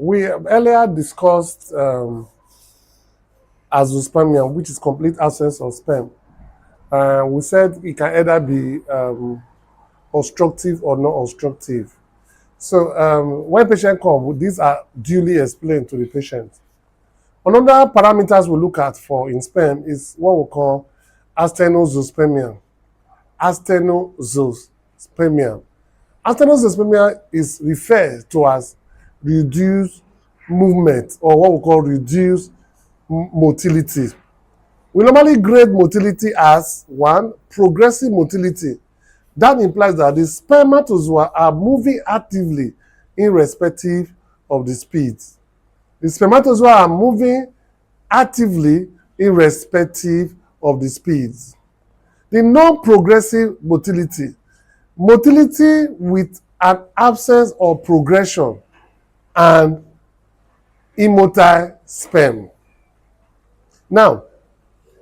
We earlier discussed azoospermia, which is complete absence of sperm. We said it can either be obstructive or not obstructive. So when patient come, these are duly explained to the patient. Another parameters we look at for in sperm is what we call asthenozoospermia. Asthenozoospermia. Asthenozoospermia is referred to as reduced movement, or what we call reduced motility. We normally grade motility as one, progressive motility. That implies that the spermatozoa are moving actively irrespective of the speed. The spermatozoa are moving actively irrespective of the speeds. The non-progressive motility, motility with an absence of progression and immotile sperm. Now,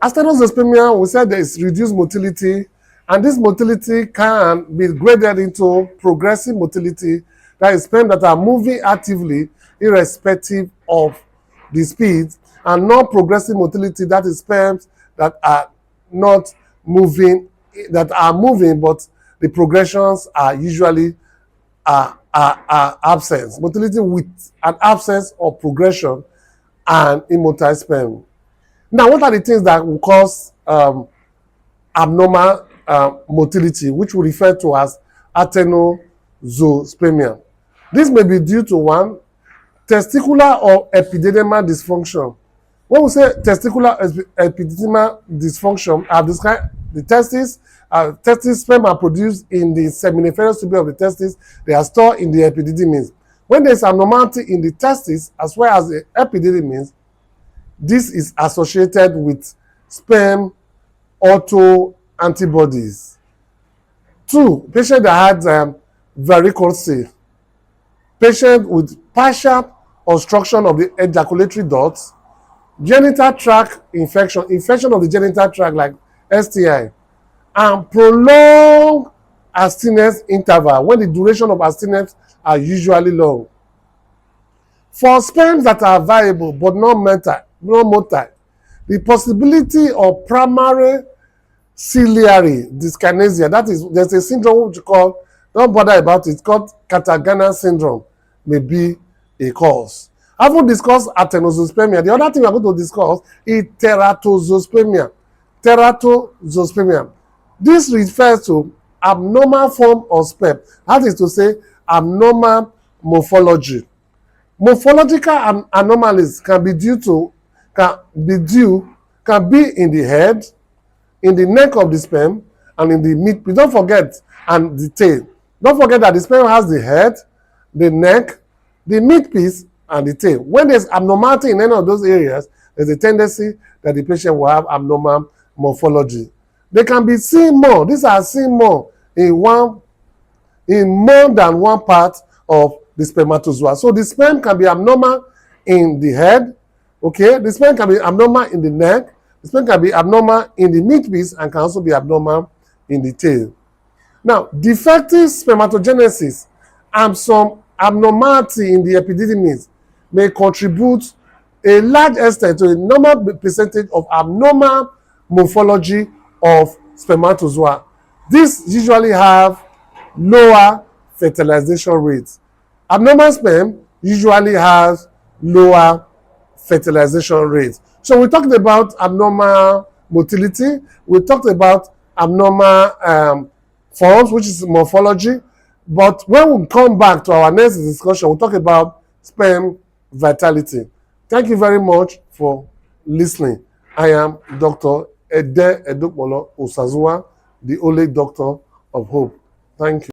asthenozoospermia, we said there is reduced motility, and this motility can be graded into progressive motility, that is sperm that are moving actively irrespective of the speed, and non-progressive motility, that is sperms that are not moving, that are moving, but the progressions are usually absent. Motility with an absence of progression and immotile sperm. Now, what are the things that will cause abnormal motility, which we refer to as asthenozoospermia? This may be due to one, testicular or epididymal dysfunction. When we say testicular epididymal dysfunction, I've described the testes. Testis sperm are produced in the seminiferous tubule of the testis. They are stored in the epididymis. When there is abnormality in the testis as well as the epididymis, this is associated with sperm autoantibodies. Two, patient that had varicose, patient with partial obstruction of the ejaculatory ducts, genital tract infection, infection of the genital tract like STI, and prolonged abstinence interval, when the duration of abstinence are usually long. For sperms that are viable but not motile, the possibility of primary ciliary dyskinesia, that is, there's a syndrome which you call, don't bother about it, it's called Katagana syndrome, may be a cause. Having discussed asthenozoospermia, the other thing we are going to discuss is teratozoospermia. Teratozoospermia. This refers to abnormal form of sperm, that is to say, abnormal morphology. Morphological anomalies can be in the head, in the neck of the sperm, and in the midpiece. Don't forget, and the tail. Don't forget that the sperm has the head, the neck, the midpiece, and the tail. When there's abnormality in any of those areas, there's a tendency that the patient will have abnormal morphology. They can be seen more. These are seen more in more than one part of the spermatozoa. So the sperm can be abnormal in the head, okay? The sperm can be abnormal in the neck, the sperm can be abnormal in the midpiece, and can also be abnormal in the tail. Now, defective spermatogenesis and some abnormality in the epididymis may contribute a large extent to a normal percentage of abnormal morphology of spermatozoa. These usually have lower fertilization rates. Abnormal sperm usually has lower fertilization rates. So we talked about abnormal motility, we talked about abnormal forms, which is morphology, but when we come back to our next discussion, we'll talk about sperm vitality. Thank you very much for listening. I am Dr. Ede Edokpolo Osazua, the only doctor of hope. Thank you.